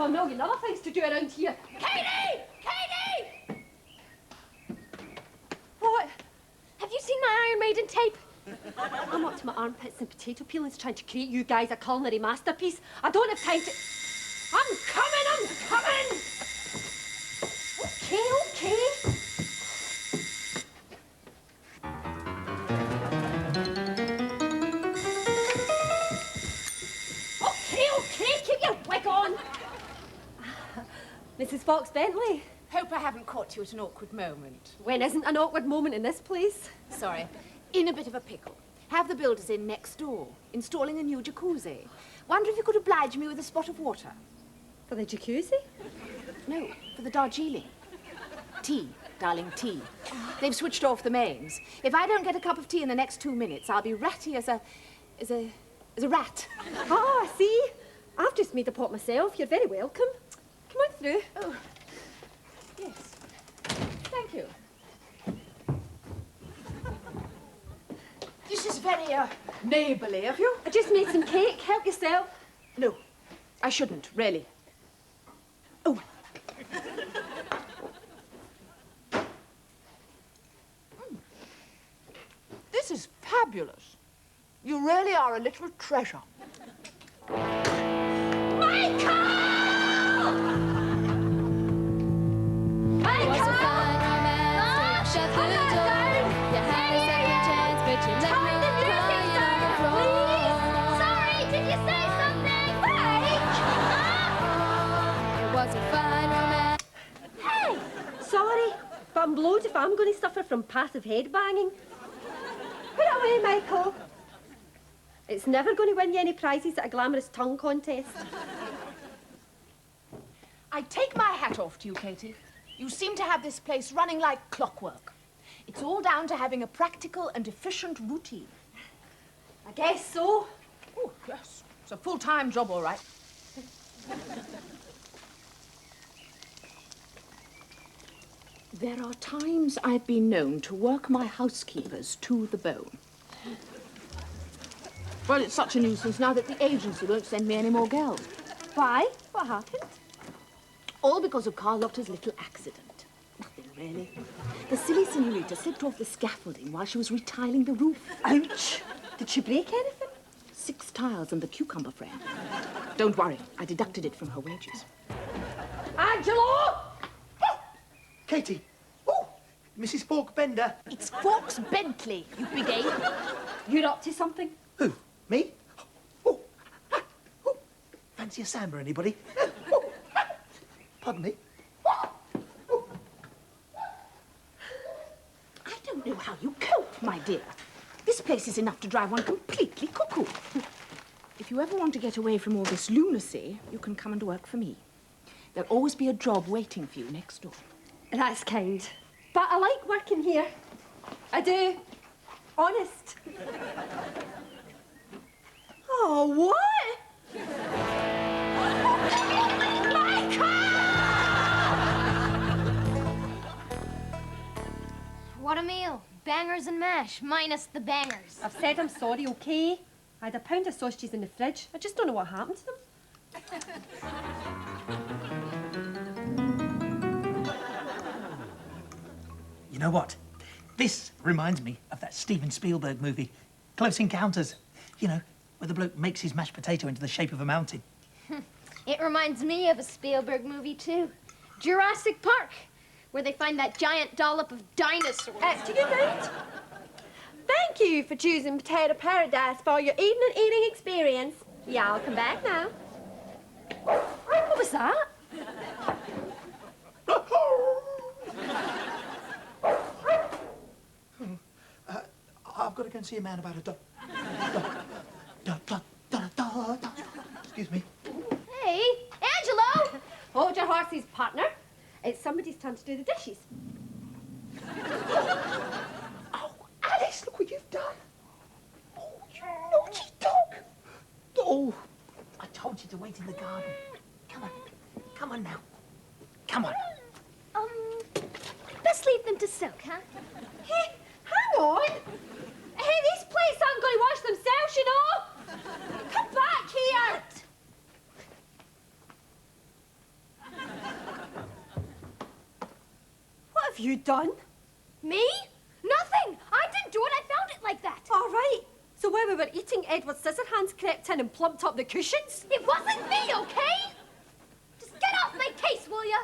have a million other things to do around here. Katy! Katy! What? Have you seen my Iron Maiden tape? I'm up to my armpits in potato peelings trying to create you guys a culinary masterpiece. I don't have time to... I'm coming! Okay. Okay, keep your wig on. Mrs. Fawkes-Bentley. Hope I haven't caught you at an awkward moment. When isn't an awkward moment in this place? Sorry, in a bit of a pickle. Have the builders in next door, installing a new jacuzzi. Wonder if you could oblige me with a spot of water. For the jacuzzi? No, for the Darjeeling. Tea, darling, tea. They've switched off the mains. If I don't get a cup of tea in the next 2 minutes, I'll be ratty as a rat. Oh, I see. I've just made a pot myself. You're very welcome. Come on through. Oh, yes. Thank you. This is very, neighbourly of you. I just made some cake. Help yourself. No, I shouldn't, really. Oh. This is fabulous. You really are a little treasure. But I'm blowed if I'm going to suffer from passive head banging. Put it away, Michael. It's never going to win you any prizes at a glamorous tongue contest. I take my hat off to you, Katy. You seem to have this place running like clockwork. It's all down to having a practical and efficient routine. I guess so. Oh, yes. It's a full-time job, all right. There are times I've been known to work my housekeepers to the bone. Well, it's such a nuisance now that the agency won't send me any more girls. Why? What happened? All because of Carlotta's little accident. Nothing, really. The silly senorita slipped off the scaffolding while she was retiling the roof. Ouch! Did she break anything? 6 tiles and the cucumber frame. Don't worry, I deducted it from her wages. Angelo! Katy! Oh, Mrs. Fawkes-Bender. It's Fawkes-Bentley, you big ape. You're up to something? Who? Me? Oh, oh. Fancy a samba, anybody? Oh. Pardon me? Oh. I don't know how you cope, my dear. This place is enough to drive one completely cuckoo. If you ever want to get away from all this lunacy, you can come and work for me. There'll always be a job waiting for you next door. That's kind. But I like working here. I do. Honest. Oh, what? What a meal. Bangers and mash, minus the bangers. I've said I'm sorry, okay? I had a pound of sausages in the fridge. I just don't know what happened to them. You know what? This reminds me of that Steven Spielberg movie, Close Encounters. You know, where the bloke makes his mashed potato into the shape of a mountain. It reminds me of a Spielberg movie, too. Jurassic Park, where they find that giant dollop of dinosaurs. To good night. Thank you for choosing Potato Paradise for your evening eating experience. Yeah, I'll come back now. What was that? I've got to go and see a man about a dog. Excuse me. Hey, Angelo! Hold your horses, partner. It's somebody's turn to do the dishes. Oh, Alice, look what you've done. Oh, you naughty dog. Oh, I told you to wait in the garden. Come on. Come on now. Come on. Best leave them to soak, huh? Hey, hang on. Hey, these plates aren't going to wash themselves, you know. Come back here. you done? Me? Nothing. I didn't do it. I found it like that. All right. So while we were eating, Edward Scissorhands crept in and plumped up the cushions? It wasn't me, okay? Just get off my case, will ya?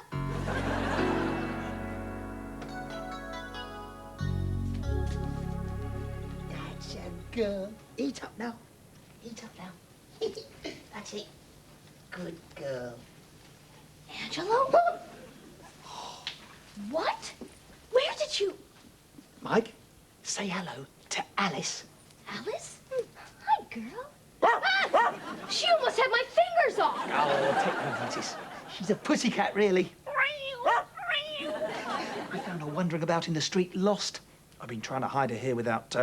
That's a girl. Eat up now. Eat up now. That's it. Good girl. Angelo? What? Where did you... Mike, say hello to Alice. Alice? Hi, girl. Ah! She almost had my fingers off. Oh, take no notice. She's a pussycat, really. I found her wandering about in the street, lost. I've been trying to hide her here without,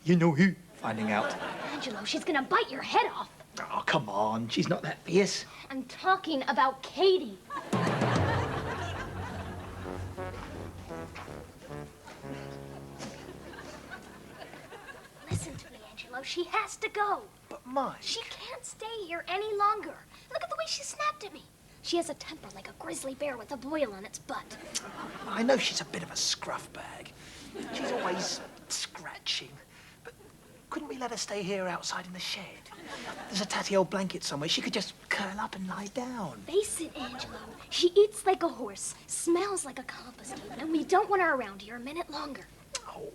you know who, finding out. Angelo, she's gonna bite your head off. Oh, come on. She's not that fierce. I'm talking about Katy. Listen to me, Angelo. She has to go. But Mike... She can't stay here any longer. Look at the way she snapped at me. She has a temper like a grizzly bear with a boil on its butt. I know she's a bit of a scruff bag. She's always scratching. But couldn't we let her stay here outside in the shed? There's a tatty old blanket somewhere. She could just curl up and lie down. Face it, Angelo. She eats like a horse, smells like a compost heap, and we don't want her around here a minute longer. Oh,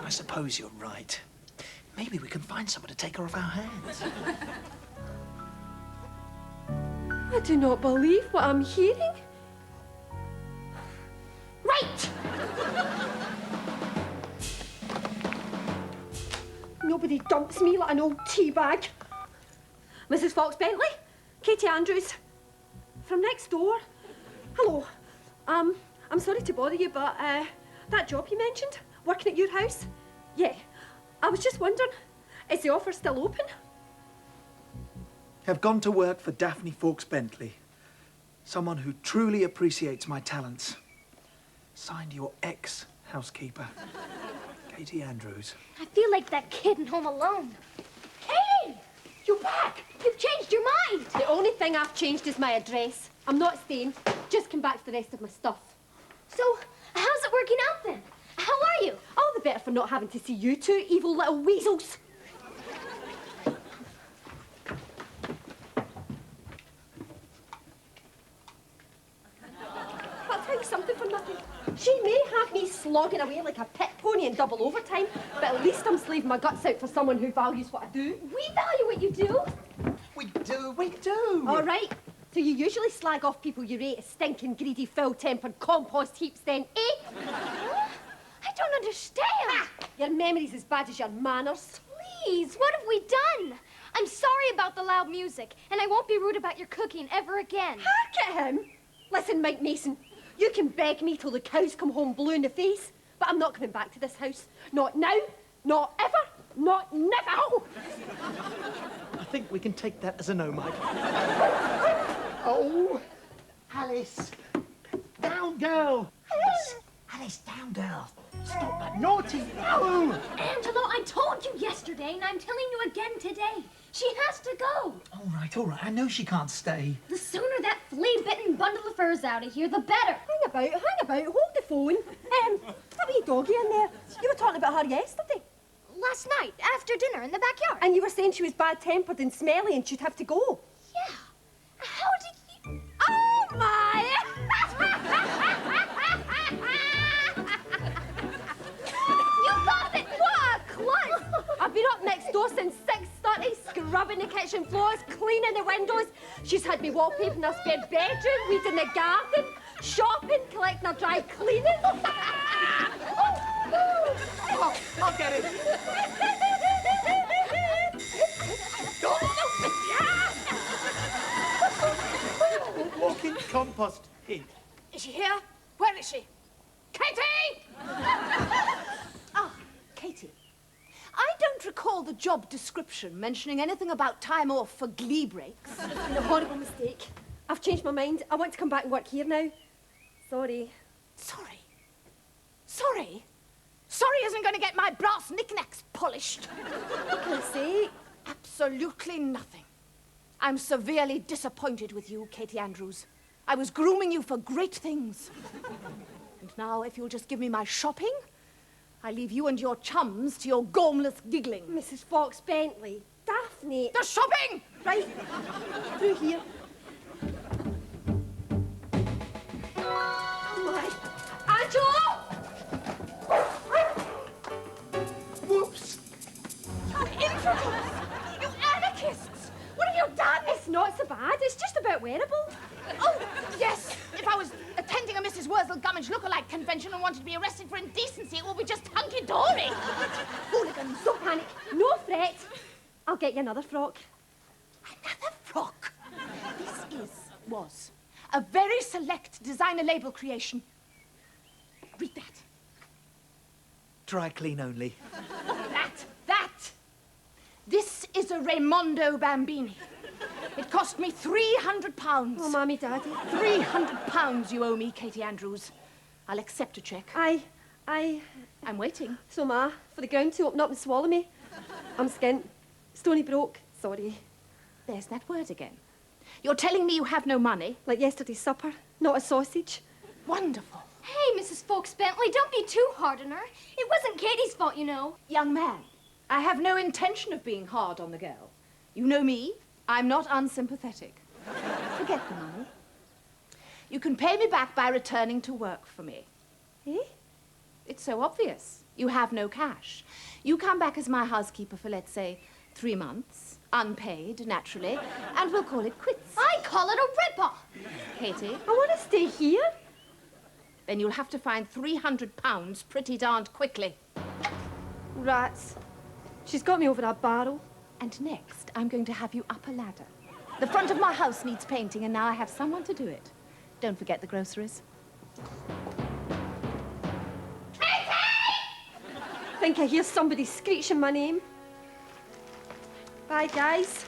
I suppose you're right. Maybe we can find someone to take her off our hands. I do not believe what I'm hearing. Right! Nobody dumps me like an old teabag. Mrs. Fawkes-Bentley? Katy Andrews. From next door. Hello. I'm sorry to bother you, but that job you mentioned, working at your house? Yeah. I was just wondering, is the offer still open? Have gone to work for Daphne Fawkes-Bentley. Someone who truly appreciates my talents. Signed, your ex-housekeeper, Katy Andrews. I feel like that kid in Home Alone. Katy! You're back! You've changed your mind! The only thing I've changed is my address. I'm not staying. Just come back for the rest of my stuff. So, how's it working out then? How are you? All the better for not having to see you two evil little weasels. I'll tell you something for nothing. She may have me slogging away like a pit pony in double overtime, but at least I'm slaving my guts out for someone who values what I do. We value what you do. We do. All right. So you usually slag off people you rate as stinking, greedy, full-tempered compost heaps then, eh? I don't understand. Your memory's as bad as your manners. Please, what have we done? I'm sorry about the loud music, and I won't be rude about your cooking ever again. Hark at him. Listen, Mike Mason, you can beg me till the cows come home blue in the face, but I'm not coming back to this house. Not now, not ever, not never. I think we can take that as a no, Mike. Oh, Alice. Down, girl. Alice, down, girl. Stop that naughty. No. Angelo, I told you yesterday, and I'm telling you again today. She has to go. All right. I know she can't stay. The sooner that flea-bitten bundle of fur's out of here, the better. Hang about, hold the phone. That wee doggy in there. You were talking about her yesterday. Last night, after dinner in the backyard. And you were saying she was bad-tempered and smelly and she'd have to go. Yeah. How did you... Oh, my! You thought it! What a klutz! I've been up next door since 6:30, scrubbing the kitchen floors, cleaning the windows. She's had me wallpapering her spare bedroom, weeding the garden, shopping, collecting her dry cleaning. Oh, I'll get it. Walking compost heap. Is she here? Where is she? Katy! Katy. I don't recall the job description mentioning anything about time off for glee breaks. It's been a horrible mistake. I've changed my mind. I want to come back and work here now. Sorry. Sorry? Sorry isn't going to get my brass knickknacks polished. What can I say? Absolutely nothing. I'm severely disappointed with you, Katy Andrews. I was grooming you for great things. And now, if you'll just give me my shopping, I leave you and your chums to your gormless giggling. Mrs. Fawkes-Bentley, Daphne... The shopping! Right, through here. Oh, my. Angelo! Whoops! You infidels! You anarchists! What have you done? It's not so bad. It's just about wearable. Oh, yes. If I was attending a Mrs. Wurzel Gummidge lookalike convention and wanted to be arrested for indecency, it would be just hunky-dory. Hooligans, don't panic. No fret. I'll get you another frock. Another frock? This was a very select designer label creation. Read that. Dry clean only. That. This is a Raimondo Bambini. It cost me £300. Oh, Mammy, Daddy. £300 you owe me, Katy Andrews. I'll accept a cheque. I'm waiting. So, Ma, for the ground to open up and swallow me. I'm skint. Stony broke. Sorry. There's that word again. You're telling me you have no money? Like yesterday's supper. Not a sausage. Wonderful. Hey, Mrs. Fawkes-Bentley, don't be too hard on her. It wasn't Katy's fault, you know. Young man, I have no intention of being hard on the girl. You know me. I'm not unsympathetic. Forget the money. You can pay me back by returning to work for me. Eh? It's so obvious. You have no cash. You come back as my housekeeper for, let's say, 3 months, unpaid, naturally, and we'll call it quits. I call it a rip-off. Katy, I want to stay here. then you'll have to find £300 pretty darned quickly. Rats. She's got me over a barrel. And next, I'm going to have you up a ladder. The front of my house needs painting, and now I have someone to do it. Don't forget the groceries. Think I hear somebody screeching my name. Bye, guys.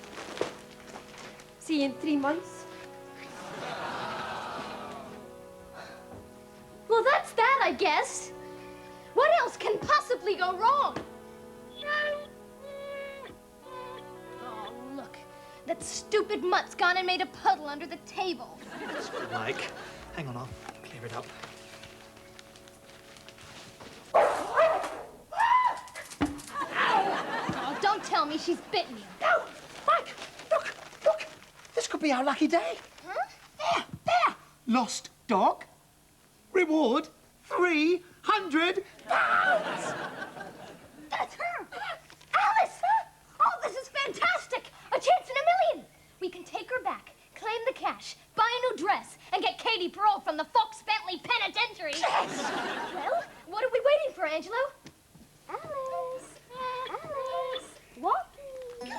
See you in 3 months. Well, that's that, I guess. What else can possibly go wrong? Oh, look. That stupid mutt's gone and made a puddle under the table. Mike, hang on, I'll clear it up. Oh, don't tell me she's bitten you. No! Mike, look! This could be our lucky day. Huh? There! Lost dog. Reward, £300. That's her! Alice! Oh, this is fantastic! A chance in a million! We can take her back, claim the cash, buy a new dress, and get Katy parole from the Fawkes-Bentley Penitentiary. Yes! Well, what are we waiting for, Angelo? Alice! Alice! Walking!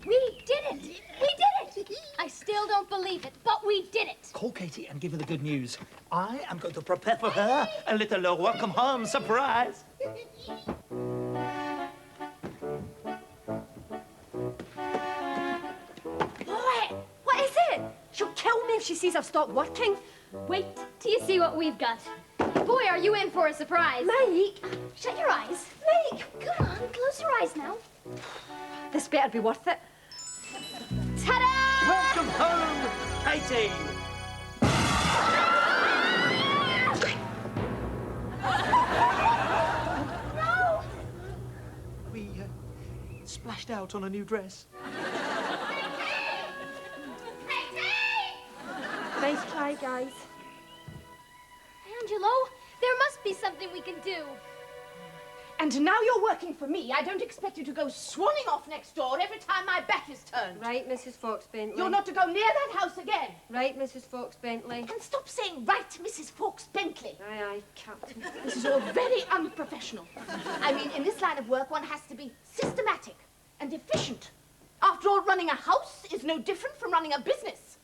We did it! We did it! I still don't believe it, but we did it! Call Katy and give her the good news. I am going to prepare for her a little welcome home surprise. Boy, what is it? She'll kill me if she sees I've stopped working. Wait till you see what we've got. Boy, are you in for a surprise. Mike! Shut your eyes. Mike! Come on, close your eyes now. This better be worth it. Ta-da! Welcome home, Katy. No! We splashed out on a new dress. Nice try, guys. Angelo, there must be something we can do. And now you're working for me. I don't expect you to go swanning off next door every time my back is turned. Right, Mrs. Fawkes-Bentley. You're not to go near that house again. Right, Mrs. Fawkes-Bentley. And stop saying, right, Mrs. Fawkes-Bentley. Aye, aye, Captain. This is all very unprofessional. I mean, in this line of work, one has to be systematic and efficient. After all, running a house is no different from running a business.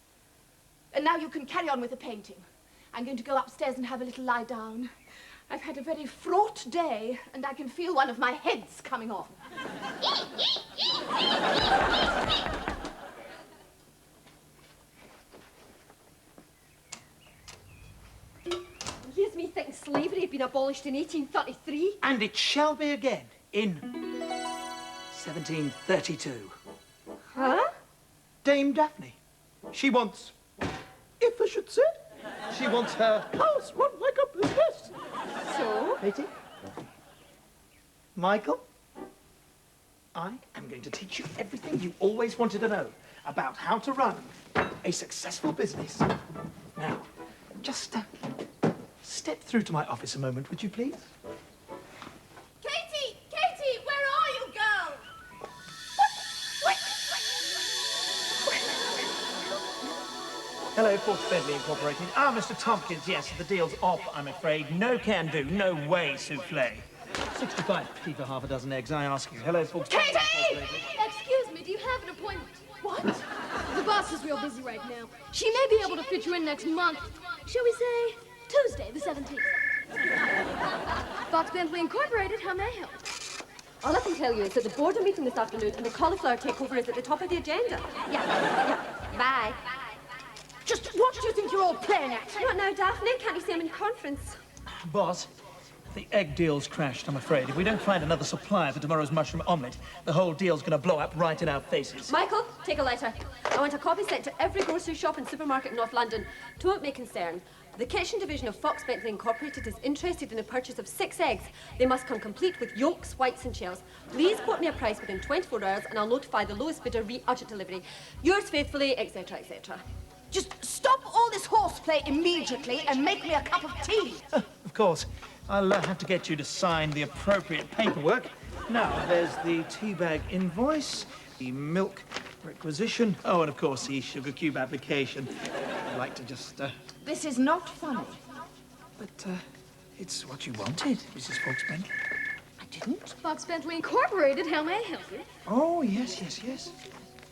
And now you can carry on with the painting. I'm going to go upstairs and have a little lie down. I've had a very fraught day, and I can feel one of my heads coming off. Here's me thinking slavery had been abolished in 1833. And it shall be again in 1732. Huh? Dame Daphne. She wants I should say. She wants her house run like a business. So? Katy? Michael? I am going to teach you everything you always wanted to know about how to run a successful business. Now, just step through to my office a moment, would you please? Katy! Katy, where are you, girl? Hello, Fawkes-Bentley Incorporated. Ah, Mr. Tompkins, yes, the deal's off, I'm afraid. No can do, no way, souffle. 65p for half a dozen eggs, I ask you. Hello, Fawkes-Bentley Incorporated. Excuse me, do you have an appointment? What? The boss is real busy right now. She may be able to fit you in next month. Shall we say Tuesday, the 17th? Fawkes-Bentley Incorporated, how may I help? All I can tell you is that the board are meeting this afternoon and the cauliflower takeover is at the top of the agenda. Yeah. Bye. Just what do you think you're all playing at? Not now, Daphne. Can't you see I'm in conference? Boss, the egg deal's crashed, I'm afraid. If we don't find another supplier for tomorrow's mushroom omelette, the whole deal's gonna blow up right in our faces. Michael, take a letter. I want a copy sent to every grocery shop and supermarket in North London. Don't make concern. The kitchen division of Fawkes-Bentley Incorporated is interested in the purchase of 6 eggs. They must come complete with yolks, whites and shells. Please quote me a price within 24 hours and I'll notify the lowest bidder urgent delivery. Yours faithfully, etc., etc. Just stop all this horseplay immediately and make me a cup of tea. Of course. I'll have to get you to sign the appropriate paperwork. Now, there's the teabag invoice, the milk requisition, oh, and of course the sugar cube application. I'd like to just, This is not funny. But, it's what you wanted, Mrs. Fawkes-Bentley. I didn't. Fawkes-Bentley Incorporated, how may I help you? Oh, yes.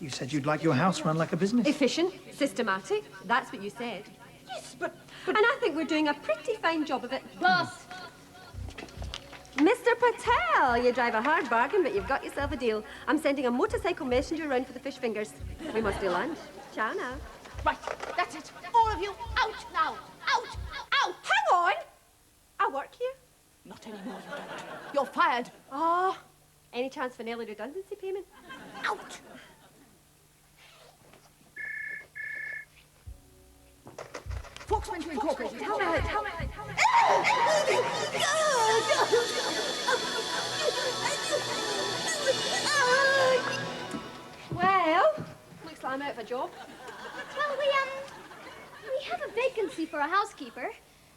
You said you'd like your house run like a business. Efficient, systematic, that's what you said. Yes, but And I think we're doing a pretty fine job of it. Boss, Mr. Patel, you drive a hard bargain, but you've got yourself a deal. I'm sending a motorcycle messenger around for the fish fingers. We must do lunch. Ciao now. right, that's it. All of you out now. Out! Out! Hang on! I work here. Not anymore, you don't. You're fired. Oh, any chance for an early redundancy payment? Out! Fawkes-Bentley Incorporated, how may I help? Well, looks like I'm out of a job. well, we have a vacancy for a housekeeper.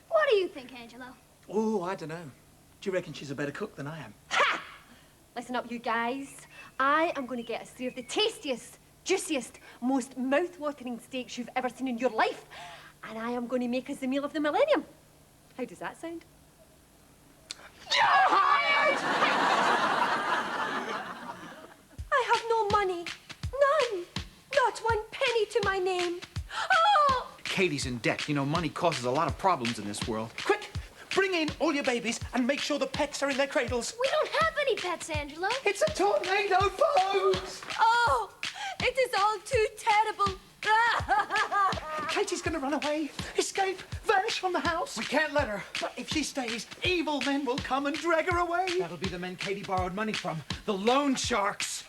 What do you think, Angelo? Oh, I don't know. Do you reckon she's a better cook than I am? Ha! Listen up, you guys. I am going to get us 3 of the tastiest, juiciest, most mouth-watering steaks you've ever seen in your life. And I am going to make us the meal of the millennium. How does that sound? You're hired! I have no money. None. Not 1 penny to my name. Oh! Katy's in debt. You know, money causes a lot of problems in this world. Quick, bring in all your babies and make sure the pets are in their cradles. We don't have any pets, Angelo. It's a tornado, folks! Oh! It is all too terrible. Katy's gonna run away, escape, vanish from the house. We can't let her. But if she stays, evil men will come and drag her away. That'll be the men Katy borrowed money from. The loan sharks.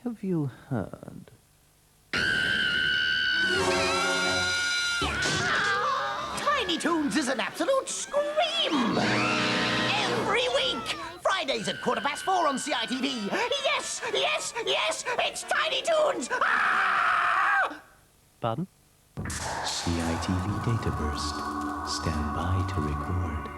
Have you heard? Tiny Toons is an absolute scream! Every week! Fridays at 4:15 on CITV. Yes! It's Tiny Toons! Ah! Pardon? CITV data burst. Stand by to record.